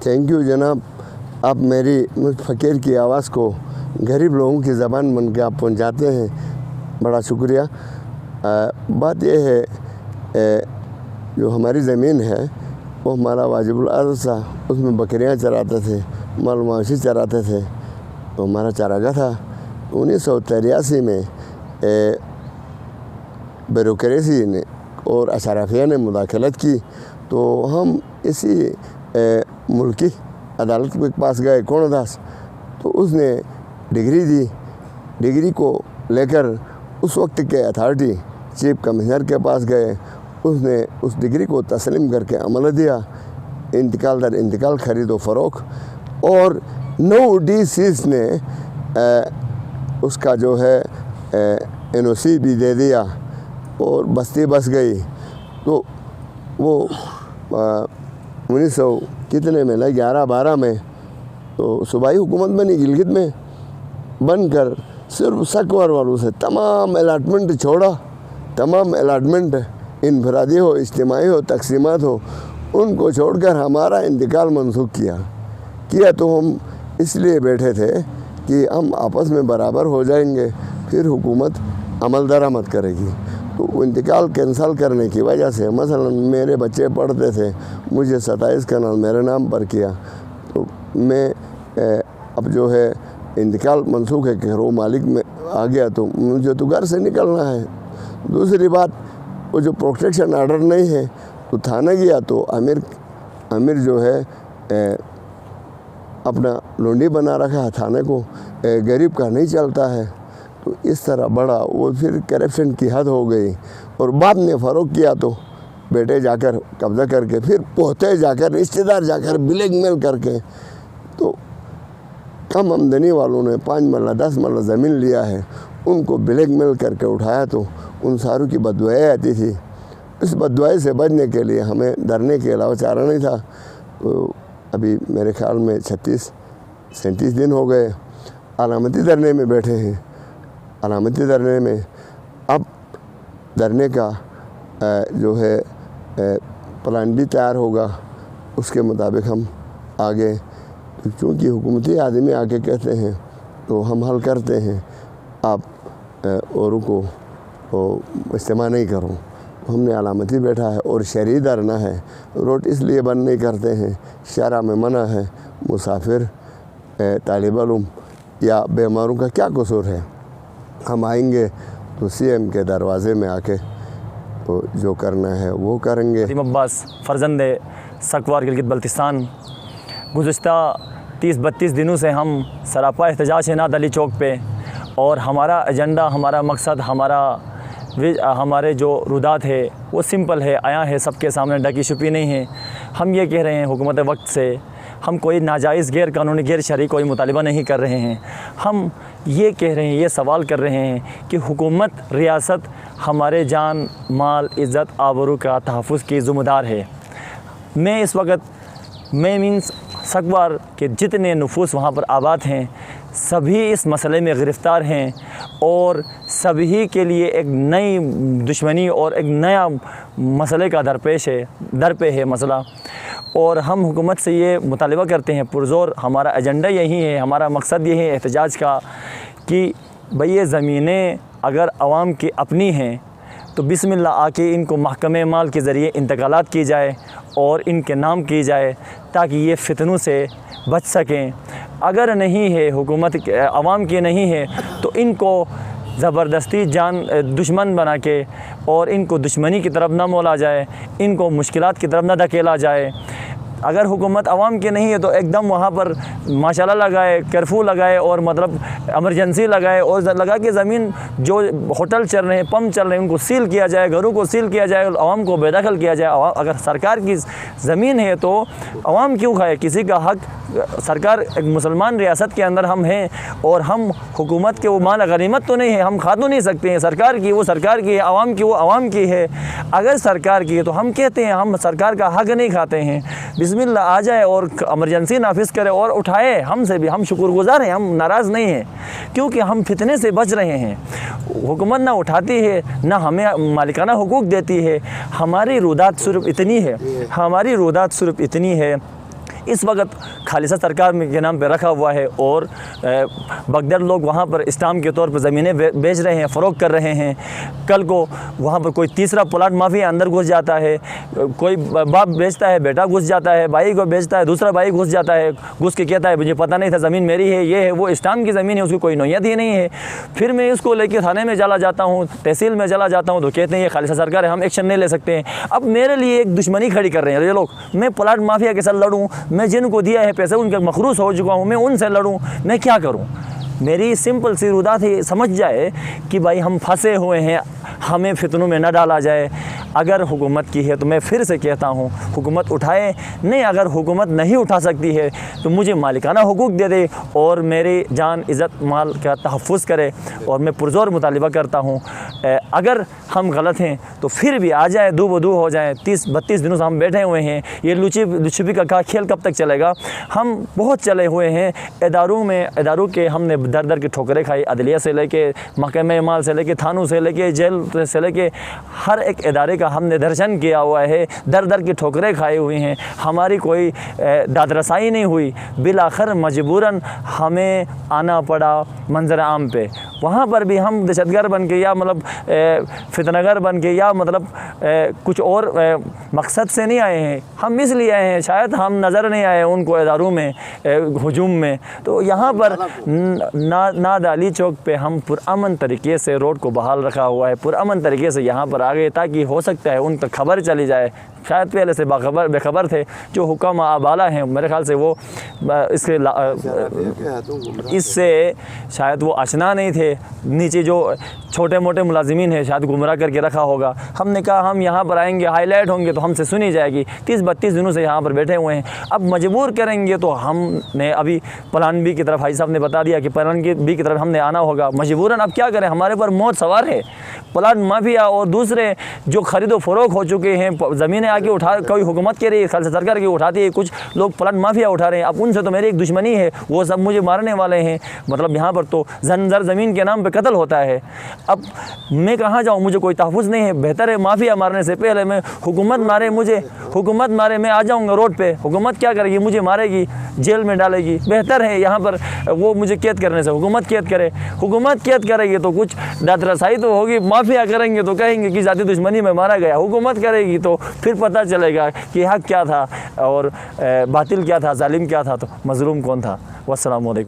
Thank you जनाब, आप मेरी मुझ फ़कीर की आवाज़ को गरीब लोगों की ज़बान बन के आप पहुँचाते हैं, बड़ा शुक्रिया। बात यह है जो हमारी ज़मीन है वो हमारा वाजिबुल अर्ज़ था, उसमें बकरियां चराते थे, माल मवेशी चराते थे, तो हमारा चारागाह था। 1983 में ब्यूरोक्रेसी ने और अशराफिया ने मुदाखलत की, तो हम इसी मुल्की अदालत के पास गए कोणदास, तो उसने डिग्री दी। डिग्री को लेकर उस वक्त के अथॉरिटी चीफ कमिश्नर के पास गए, उसने उस डिग्री को तस्लीम करके अमल दिया, इंतकाल दर इंतकाल, ख़रीद व फ़रोख्त, और 9 DCs ने उसका जो है NOC भी दे दिया और बस्ती बस गई। तो वो 1900 कितने में, 11-12 में तो सूबाई हुकूमत बनी गिलगित में, बनकर सिर्फ सकवर वालों से तमाम अलाटमेंट छोड़ा। तमाम अलाटमेंट इनफरादी हो, इज्तिमाई हो, तकसीमात हो, उनको छोड़कर हमारा इंतकाल मनसूख किया। तो हम इसलिए बैठे थे कि हम आपस में बराबर हो जाएंगे, फिर हुकूमत अमल दरामद करेगी। तो इंतकाल कैंसल करने की वजह से मसलन मेरे बच्चे पढ़ते थे, मुझे 27 कनाल मेरे नाम पर किया, तो मैं अब जो है इंतकाल मनसूख है कि वो मालिक में आ गया, तो मुझे तो घर से निकलना है। दूसरी बात, वो जो प्रोटेक्शन आर्डर नहीं है, तो थाना गया तो अमीर जो है अपना लोंडी बना रखा है थाने को, गरीब का नहीं चलता है। तो इस तरह बड़ा वो फिर करप्शन की हद हो गई, और बाद में फ़रोग किया तो बेटे जाकर कब्ज़ा करके, फिर पोते जाकर, रिश्तेदार जाकर ब्लैकमेल करके, तो कम आमदनी वालों ने 5 मरला 10 मरला ज़मीन लिया है, उनको ब्लैकमेल करके उठाया, तो उन सारों की बददुआएं आती थी। इस बददुआएं से बचने के लिए हमें डरने के अलावा चारा नहीं था। तो अभी मेरे ख्याल में 36-37 दिन हो गए अलामती धरने में बैठे हैं। अलामती धरने में अब धरने का जो है प्लान भी तैयार होगा, उसके मुताबिक हम आगे, क्योंकि हुकूमती आदमी आके कहते हैं तो हम हल करते हैं, आप औरों को इस्तेमाल नहीं करो। हमने अलामती बैठा है और शहरी धरना है। रोड इसलिए बंद नहीं करते हैं, शहरा में मना है, मुसाफिर, तालिब इल्म या बीमारों का क्या कसूर है। हम आएंगे तो CM के दरवाज़े में आके तो जो करना है वो करेंगे। अब्बास फ़र्जंद सकवार गिलगित बल्तिस्तान, गुज़िश्ता 30-32 दिनों से हम सरापा एहतजाज है नाद अली चौक पे, और हमारा एजेंडा, हमारा मकसद, हमारे जो रुदात है वो सिंपल है, आया है सबके सामने, ढकी छुपी नहीं है। हम ये कह रहे हैं हुकूमत वक्त से, हम कोई नाजायज़ गैर कानूनी गैर शरई कोई मुतालिबा नहीं कर रहे हैं। हम ये कह रहे हैं, ये सवाल कर रहे हैं कि हुकूमत, रियासत हमारे जान, माल, इज़्ज़त, आबरू का तहफ़्फ़ुज़ की ज़िम्मेदार है। मैं इस वक्त मीन्स सकवार के जितने नफूस वहाँ पर आबाद हैं, सभी इस मसले में गिरफ़्तार हैं, और सभी के लिए एक नई दुश्मनी और एक नया मसले का दर पे है मसला। और हम हुकूमत से ये मुतालिबा करते हैं पुरज़ोर, हमारा एजेंडा यही है, हमारा मकसद ये है एहतजाज का, कि भाई ये ज़मीनें अगर आवाम की अपनी हैं तो बिस्मिल्लाह आके इनको महकमे माल के ज़रिए इंतकालात की जाए और इनके नाम की जाए, ताकि ये फितनों से बच सकें। अगर नहीं है, हुकूमत आवाम की नहीं है, तो इनको ज़बरदस्ती दुश्मन बना के और इनको दुश्मनी की तरफ ना मोला जाए, इनको मुश्किलात की तरफ ना धकेला जाए। अगर हुकूमत आवाम की नहीं है तो एकदम वहाँ पर माशाल्लाह लगाए, कर्फ्यू लगाए, और मतलब एमरजेंसी लगाए, और लगा के ज़मीन जो होटल चल रहे हैं, पंप चल रहे हैं, उनको सील किया जाए, घरों को सील किया जाए, आवाम को बेदखल किया जाए। अगर सरकार की ज़मीन है तो आवाम क्यों खाए, किसी का हक। सरकार एक मुसलमान रियासत के अंदर हम हैं, और हम हुकूमत के वो माल गनीमत तो नहीं है, हम खा तो नहीं सकते हैं। सरकार की वो सरकार की है, आवाम की वो आवाम की है। अगर सरकार की है तो हम कहते हैं हम सरकार का हक नहीं खाते हैं। बिस्मिल्लाह आ जाए और एमरजेंसी नाफिज करे और उठाए, हमसे भी हम शुक्रगुज़ार हैं, हम नाराज़ नहीं हैं, क्योंकि हम फितने से बच रहे हैं। हुकूमत ना उठाती है, ना हमें मालिकाना हुकूक देती है। हमारी रुदात सिर्फ इतनी है, इस वक्त खालिसा सरकार के नाम पे रखा हुआ है और बगदर लोग वहाँ पर स्टाम्प के तौर पर ज़मीनें बेच रहे हैं, फ़रोख्त कर रहे हैं। कल को वहाँ पर कोई तीसरा प्लाट माफिया अंदर घुस जाता है, कोई बाप बेचता है, बेटा घुस जाता है, भाई को बेचता है, दूसरा भाई घुस जाता है, घुस के कहता है मुझे पता नहीं था ज़मीन मेरी है, ये है वो, स्टाम्प की ज़मीन है, उसकी कोई नोयत ही नहीं है। फिर मैं इसको लेके थाने में चला जाता हूँ, तहसील में चला जाता हूँ, तो कहते हैं ये खालिसा सरकार है, हम एक्शन नहीं ले सकते हैं। अब मेरे लिए एक दुश्मनी खड़ी कर रहे हैं ये लोग। मैं प्लाट माफिया के साथ लड़ूँ, मैं जिनको दिया है पैसे उनके मखरूस हो चुका हूँ, मैं उनसे लड़ूँ, मैं क्या करूँ? मेरी सिंपल सी रुदा थी, समझ जाए कि भाई हम फंसे हुए हैं, हमें फितनों में न डाला जाए। अगर हुकूमत की है तो मैं फिर से कहता हूँ हुकूमत उठाए, नहीं अगर हुकूमत नहीं उठा सकती है तो मुझे मालिकाना हुकूक दे दे और मेरी जान इज़्ज़त माल का तहफ़्फ़ुज़ करे। और मैं पुरज़ोर मुतालिबा करता हूँ अगर हम गलत हैं तो फिर भी आ जाए, दो बदू हो जाए। 30-32 दिनों से हम बैठे हुए हैं, ये लुचपी का खेल कब तक चलेगा? हम बहुत चले हुए हैं इदारों के हमने दर दर की ठोकरें खाई, अदलिया से लेके महकमे माल से लेके थानों से लेके जेल से लेके हर एक इदारे का हमने दर्शन किया हुआ है, दर दर की ठोकरें खाई हुई हैं, हमारी कोई दाद रसाई नहीं हुई। बिलाखिर मजबूरन हमें आना पड़ा मंजर आम पे। वहाँ पर भी हम दहशतगर्द बन के या मतलब फितनागर बन के या मतलब कुछ और मकसद से नहीं आए हैं, हम इसलिए आए हैं शायद हम नज़र नहीं आए उनको इदारों में हजूम में। तो यहाँ पर नादाली चौक पे हम पुरअमन तरीके से रोड को बहाल रखा हुआ है, पुरअमन तरीके से यहाँ पर आ गए ताकि हो सकता है उन तक खबर चली जाए। शायद पहले से बेखबर थे जो हुक्म आबाला हैं, मेरे ख्याल से वो इससे शायद वो आशना नहीं थे। नीचे जो छोटे मोटे मुलाजिमीन हैं शायद गुमराह करके रखा होगा। हमने कहा हम यहाँ पर आएंगे, हाईलाइट होंगे तो हमसे सुनी जाएगी। 30-32 दिनों से यहाँ पर बैठे हुए हैं, अब मजबूर करेंगे तो हमने अभी प्लान बी की तरफ, भाई साहब ने बता दिया कि प्लान बी की तरफ हमने आना होगा मजबूरन। अब क्या करें, हमारे पर मौत सवार है। प्लाट माफिया और दूसरे जो खरीदो फरोख हो चुके हैं, ज़मीनें आके उठा, कोई हुकूमत के रही खालिसा सरकार की उठाती है, कुछ लोग प्लाट माफिया उठा रहे हैं। अब उनसे तो मेरी एक दुश्मनी है, वो सब मुझे मारने वाले हैं। मतलब यहाँ पर तो जंजर ज़मीन के नाम पे कत्ल होता है। अब मैं कहाँ जाऊँ, मुझे कोई तहफ़्फ़ुज़ नहीं है। बेहतर है माफिया मारने से पहले मैं हुकूमत मारे, हुकूमत मारे, मैं आ जाऊँगा रोड पे। हुकूमत क्या करेगी, मुझे मारेगी, जेल में डालेगी। बेहतर है यहाँ पर वो मुझे कैद करने से हुकूमत कैद करे। हुकूमत कैद करेगी तो कुछ दाद रसाई तो होगी, माफिया करेंगे तो कहेंगे कि ज़ाती दुश्मनी में मारा गया। हुकूमत करेगी तो फिर पता चलेगा कि हक क्या था और बातिल क्या था, जालिम क्या था, तो मज़लूम कौन था। वस्सलामु अलैकुम।